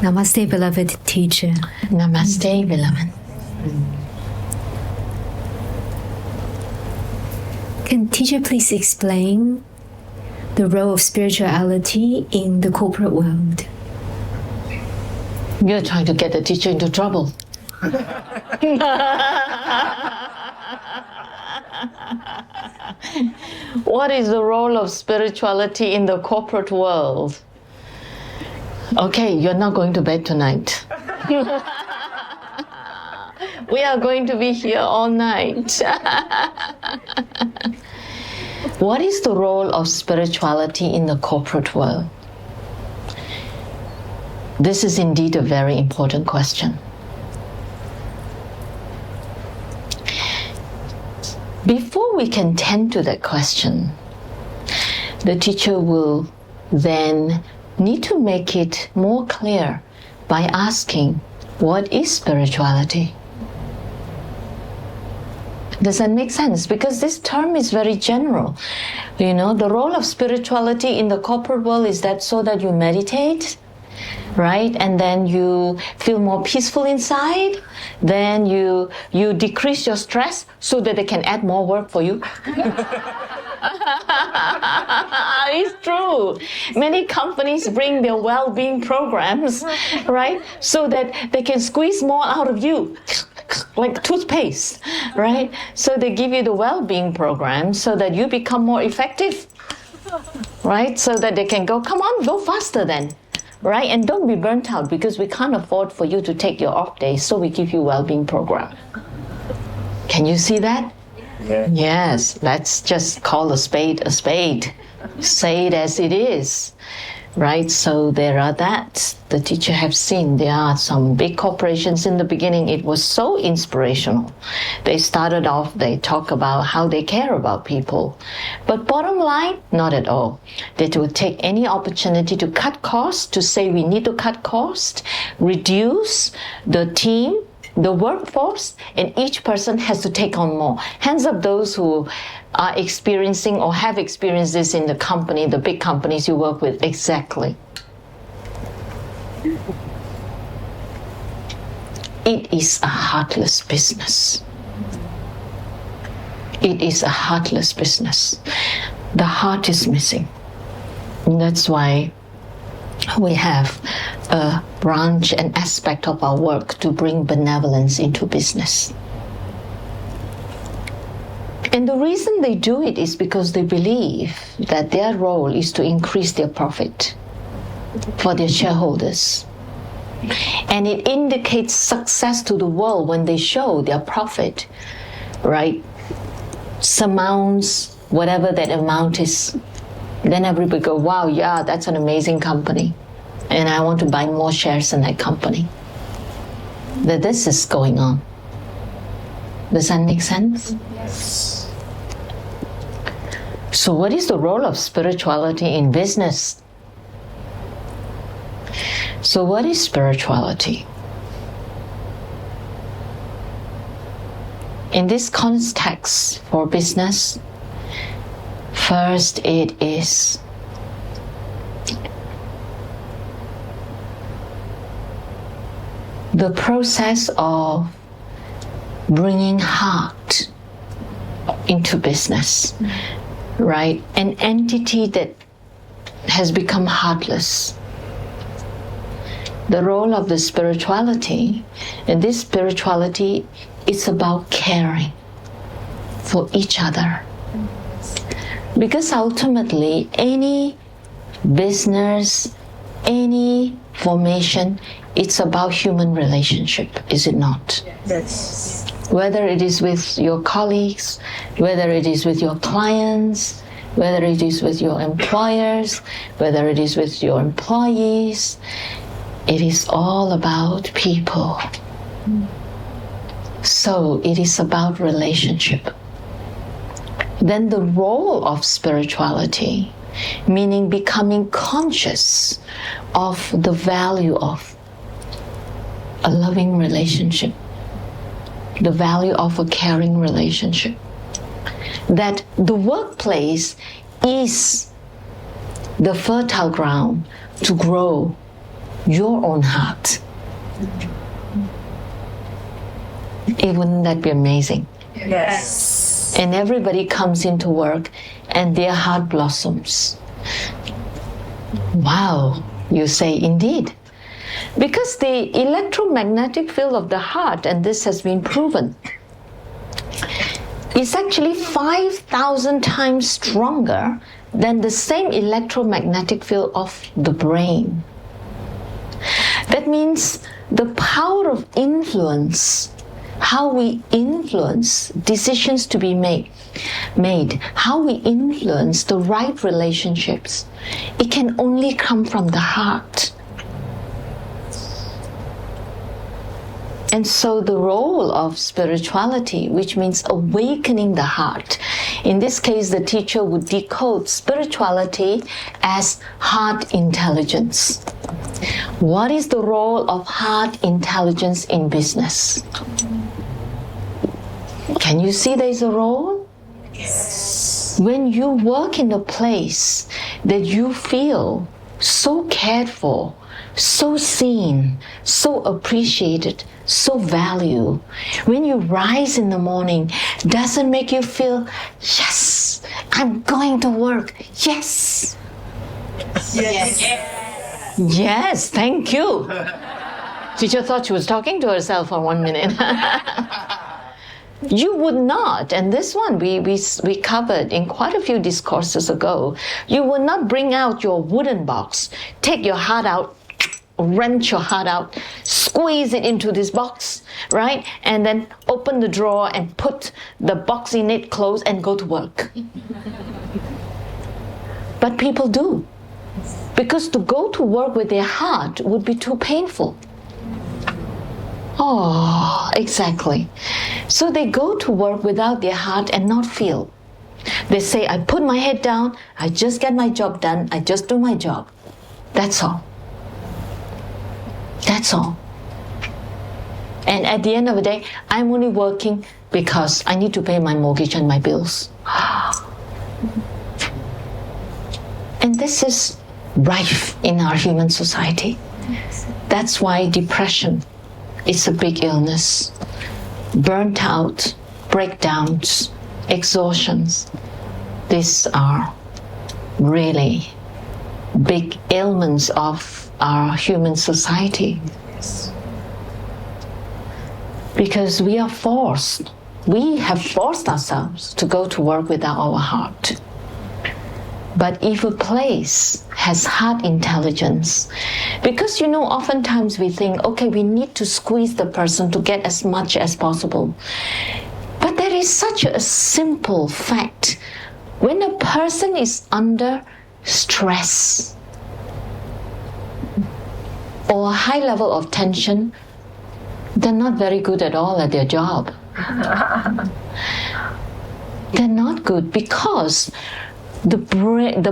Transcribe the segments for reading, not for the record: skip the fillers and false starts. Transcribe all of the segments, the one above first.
Namaste, beloved teacher. Namaste, beloved. Can teacher please explain the role of spirituality in the corporate world? You're trying to get the teacher into trouble. What is the role of spirituality in the corporate world? Okay, you're not going to bed tonight. We are going to be here all night. What is the role of spirituality in the corporate world? This is indeed a very important question. Before we can tend to that question, the teacher will then need to make it more clear by asking, what is spirituality? Does that make sense? Because this term is very general. You know, the role of spirituality in the corporate world is that so that you meditate, right? And then you feel more peaceful inside. Then you decrease your stress so that they can add more work for you. It's true. Many companies bring their well-being programs, right? So that they can squeeze more out of you, like toothpaste, right? So they give you the well-being program so that you become more effective, right? So that they can go, come on, go faster then. Right? And don't be burnt out because we can't afford for you to take your off days, so we give you well-being program. Can you see that? Yeah. Yes, let's just call a spade a spade. Say it as it is. Right? So there are that. The teacher have seen there are some big corporations in the beginning. It was so inspirational. They started off, they talk about how they care about people. But bottom line, not at all. They would take any opportunity to cut costs, to say we need to cut costs, reduce the team, the workforce, and each person has to take on more. Hands up those who are experiencing or have experienced this in the company, the big companies you work with. Exactly. It is a heartless business. It is a heartless business. The heart is missing. And that's why we have a branch and aspect of our work to bring benevolence into business. And the reason they do it is because they believe that their role is to increase their profit for their shareholders. And it indicates success to the world when they show their profit, right, surmounts whatever that amount is. Then everybody go, wow, yeah, that's an amazing company. And I want to buy more shares in that company. That this is going on. Does that make sense? Yes. So what is the role of spirituality in business? So what is spirituality? In this context for business, first it is the process of bringing heart into business, right? An entity that has become heartless. The role of the spirituality, and this spirituality is about caring for each other. Because ultimately, any business, any formation, it's about human relationship, is it not? Yes. Whether it is with your colleagues, whether it is with your clients, whether it is with your employers, whether it is with your employees, it is all about people. So it is about relationship. Then the role of spirituality, meaning becoming conscious of the value of a loving relationship, the value of a caring relationship. That the workplace is the fertile ground to grow your own heart. Wouldn't that be amazing? Yes. And everybody comes into work and their heart blossoms. Wow, you say, indeed. Because the electromagnetic field of the heart, and this has been proven, is actually 5,000 times stronger than the same electromagnetic field of the brain. That means the power of influence, how we influence decisions to be made, how we influence the right relationships, it can only come from the heart. And so the role of spirituality, which means awakening the heart, in this case the teacher would decode spirituality as heart intelligence. What is the role of heart intelligence in business? Can you see there's a role? Yes. When you work in a place that you feel so cared for, so seen, so appreciated, so valued, when you rise in the morning, doesn't make you feel, yes, I'm going to work, yes. Yes. Yes, thank you. Teacher thought she was talking to herself for 1 minute. You would not, and this one we covered in quite a few discourses ago, you would not bring out your wooden box, take your heart out, wrench your heart out, squeeze it into this box, right? And then open the drawer and put the box in it, close, and go to work. But people do. Because to go to work with their heart would be too painful. Oh, exactly. So they go to work without their heart and not feel. They say, I put my head down, I just get my job done, I just do my job. That's all. That's all. And at the end of the day, I'm only working because I need to pay my mortgage and my bills. And this is rife in our human society. That's why depression is a big illness. Burnt out, breakdowns, exhaustions. These are really big ailments of our human society. Because we have forced ourselves to go to work without our heart. But if a place has heart intelligence, because oftentimes we think, okay, we need to squeeze the person to get as much as possible. But there is such a simple fact. When a person is under stress or a high level of tension, they're not very good at all at their job. They're not good because the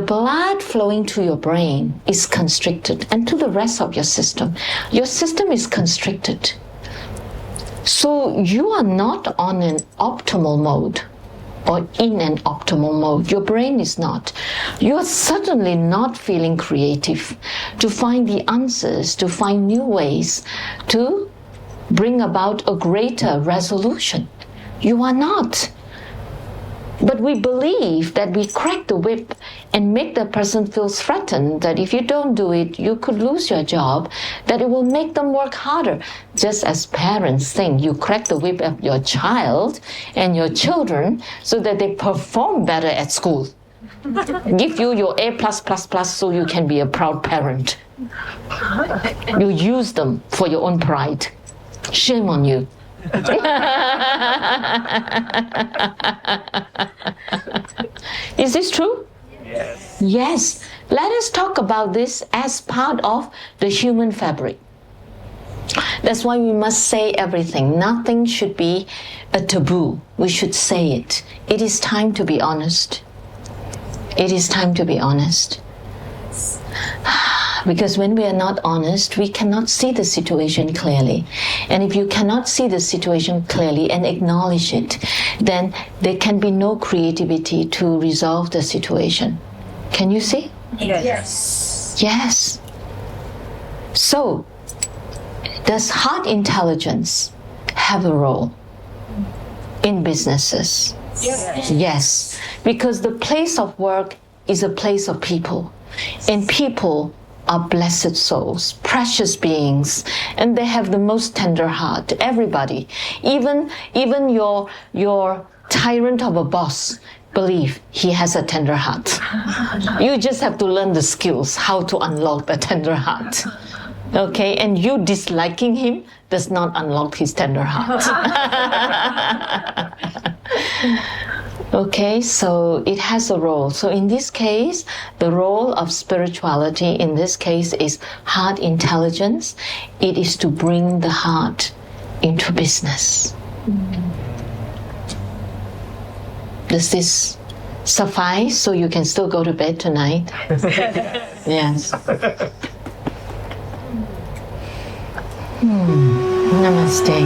blood flowing to your brain is constricted, and to the rest of your system. Your system is constricted. So you are not on an optimal mode or in an optimal mode. Your brain is not. You are certainly not feeling creative to find the answers, to find new ways to bring about a greater resolution. You are not. But we believe that we crack the whip and make the person feel threatened, that if you don't do it, you could lose your job, that it will make them work harder. Just as parents think you crack the whip of your child and your children so that they perform better at school. Give you your A+++ so you can be a proud parent. You use them for your own pride. Shame on you. Is this true? Yes. Yes. Let us talk about this as part of the human fabric. That's why we must say everything. Nothing should be a taboo. We should say it. It is time to be honest. It is time to be honest. Because when we are not honest, we cannot see the situation clearly. And if you cannot see the situation clearly and acknowledge it, then there can be no creativity to resolve the situation. Can you see? Yes. Yes. So, does heart intelligence have a role in businesses? Yes, because the place of work is a place of people, and people are blessed souls, precious beings, and they have the most tender heart. Everybody, even your tyrant of a boss, believe he has a tender heart. You just have to learn the skills how to unlock the tender heart. Okay, and you disliking him does not unlock his tender heart. Okay, so it has a role. So in this case, the role of spirituality in this case is heart intelligence. It is to bring the heart into business. Does this suffice so you can still go to bed tonight? Yes. Namaste.